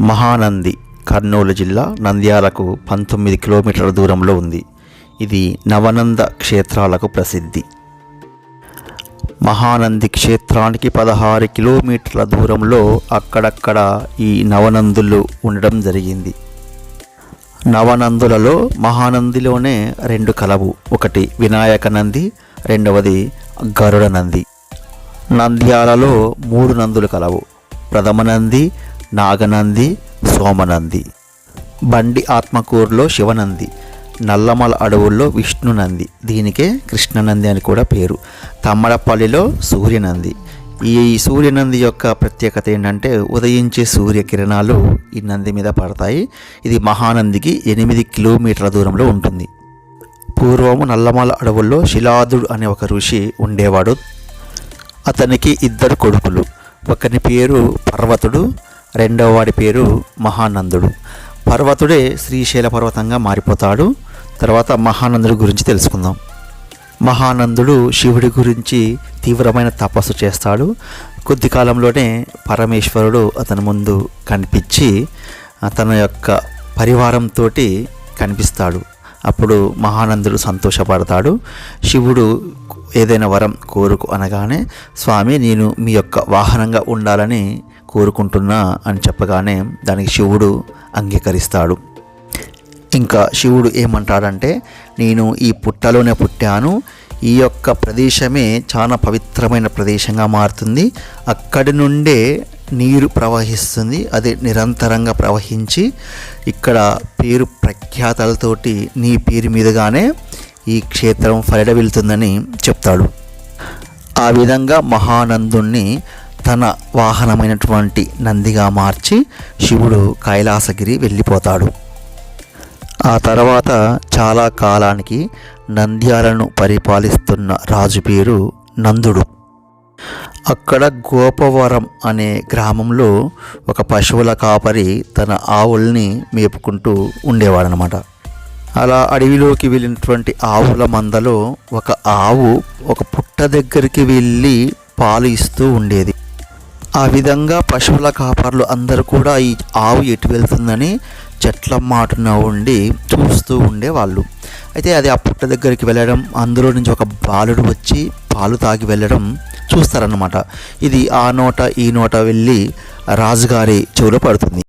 మహానంది కర్నూలు జిల్లా నంద్యాలకు 19 కిలోమీటర్ల దూరంలో ఉంది. ఇది నవనంద క్షేత్రాలకు ప్రసిద్ధి. మహానంది క్షేత్రానికి 16 కిలోమీటర్ల దూరంలో అక్కడక్కడ ఈ నవనందులు ఉండడం జరిగింది. నవనందులలో మహానందిలోనే 2 కలవు. ఒకటి వినాయక నంది, రెండవది గరుడ నంది. నంద్యాలలో 3 నందులు కలవు. ప్రథమ నంది, నాగనంది, సోమనంది. బండి ఆత్మకూరులో శివనంది, నల్లమల అడవుల్లో విష్ణునంది, దీనికే కృష్ణనంది అని కూడా పేరు. తమ్మడపల్లిలో సూర్యనంది. ఈ సూర్యనంది యొక్క ప్రత్యేకత ఏంటంటే ఉదయించే సూర్యకిరణాలు ఈ నంది మీద పడతాయి. ఇది మహానందికి 8 కిలోమీటర్ల దూరంలో ఉంటుంది. పూర్వము నల్లమల అడవుల్లో శిలాదుడు అనే ఒక ఋషి ఉండేవాడు. అతనికి 2 కొడుకులు. ఒకని పేరు పర్వతుడు, రెండవ వాడి పేరు మహానందుడు. పర్వతుడే శ్రీశైల పర్వతంగా మారిపోతాడు. తర్వాత మహానందుడి గురించి తెలుసుకుందాం. మహానందుడు శివుడి గురించి తీవ్రమైన తపస్సు చేస్తాడు. కొద్ది కాలంలోనే పరమేశ్వరుడు అతని ముందు కనిపించి తన యొక్క పరివారంతో కనిపిస్తాడు. అప్పుడు మహానందుడు సంతోషపడతాడు. శివుడు ఏదైనా వరం కోరుకు అనగానే, స్వామి నేను మీ యొక్క వాహనంగా ఉండాలని కోరుకుంటున్నా అని చెప్పగానే దానికి శివుడు అంగీకరిస్తాడు. ఇంకా శివుడు ఏమంటాడంటే, నేను ఈ పుట్టలోనే పుట్టాను, ఈ యొక్క ప్రదేశమే చాలా పవిత్రమైన ప్రదేశంగా మారుతుంది, అక్కడి నుండే నీరు ప్రవహిస్తుంది, అది నిరంతరంగా ప్రవహించి ఇక్కడ పేరు ప్రఖ్యాతలతోటి నీ పేరు మీదుగానే ఈ క్షేత్రం వెళ్తుందని చెప్తాడు. ఆ విధంగా మహానందుణ్ణి తన వాహనమైనటువంటి నందిగా మార్చి శివుడు కైలాసగిరి వెళ్ళిపోతాడు. ఆ తర్వాత చాలా కాలానికి నంద్యాలను పరిపాలిస్తున్న రాజు పేరు నందుడు. అక్కడ గోపవరం అనే గ్రామంలో ఒక పశువుల కాపరి తన ఆవుల్ని మేపుకుంటూ ఉండేవాడనమాట. అలా అడవిలోకి వెళ్ళినటువంటి ఆవుల మందలో ఒక ఆవు ఒక పుట్ట దగ్గరికి వెళ్ళి పాలు ఇస్తూ ఉండేది. ఆ విధంగా పశువుల కాపర్లు అందరూ కూడా ఈ ఆవు ఎటు వెళ్తుందని చెట్ల మాటున ఉండి చూస్తూ ఉండేవాళ్ళు. అయితే అది ఆ పుట్ట దగ్గరికి వెళ్ళడం, అందులో నుంచి ఒక బాలుడు వచ్చి పాలు తాగి వెళ్ళడం చూస్తారన్నమాట. ఇది ఆ నోట ఈ నోట వెళ్ళి రాజుగారి చెవిలో పడుతుంది.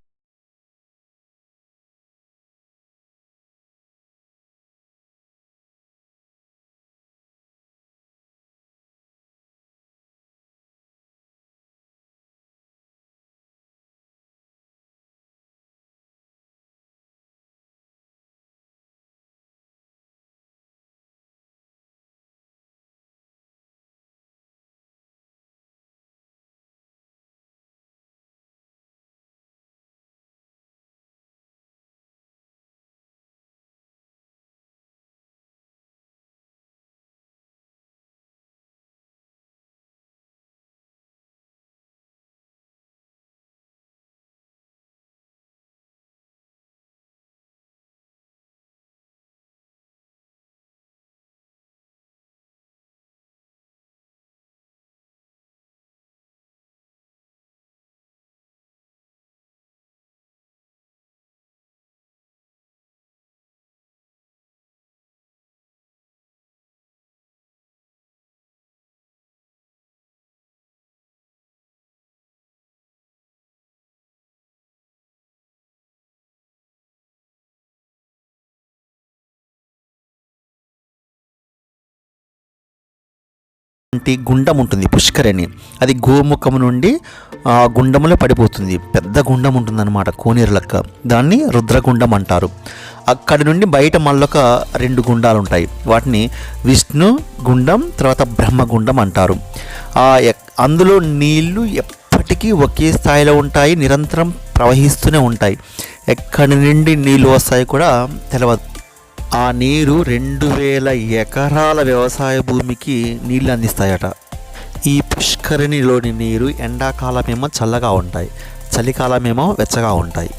గుండం ఉంటుంది, పుష్కరిణి. అది గోముఖం నుండి ఆ గుండములో పడిపోతుంది. పెద్ద గుండం ఉంటుందన్నమాట, కోనేరు లెక్క. దాన్ని రుద్రగుండం అంటారు. అక్కడి నుండి బయట మళ్ళొక 2 గుండాలు ఉంటాయి. వాటిని విష్ణు గుండం, తర్వాత బ్రహ్మగుండం అంటారు. అందులో నీళ్లు ఎప్పటికీ ఒకే స్థాయిలో ఉంటాయి, నిరంతరం ప్రవహిస్తూనే ఉంటాయి. ఎక్కడి నుండి నీళ్ళు వస్తాయి కూడా తెలియదు. ఆ నీరు 2000 ఎకరాల వ్యవసాయ భూమికి నీళ్ళు అందిస్తాయట. ఈ పుష్కరిణిలోని నీరు ఎండాకాలమేమో చల్లగా ఉంటాయి, చలికాలమేమో వెచ్చగా ఉంటాయి.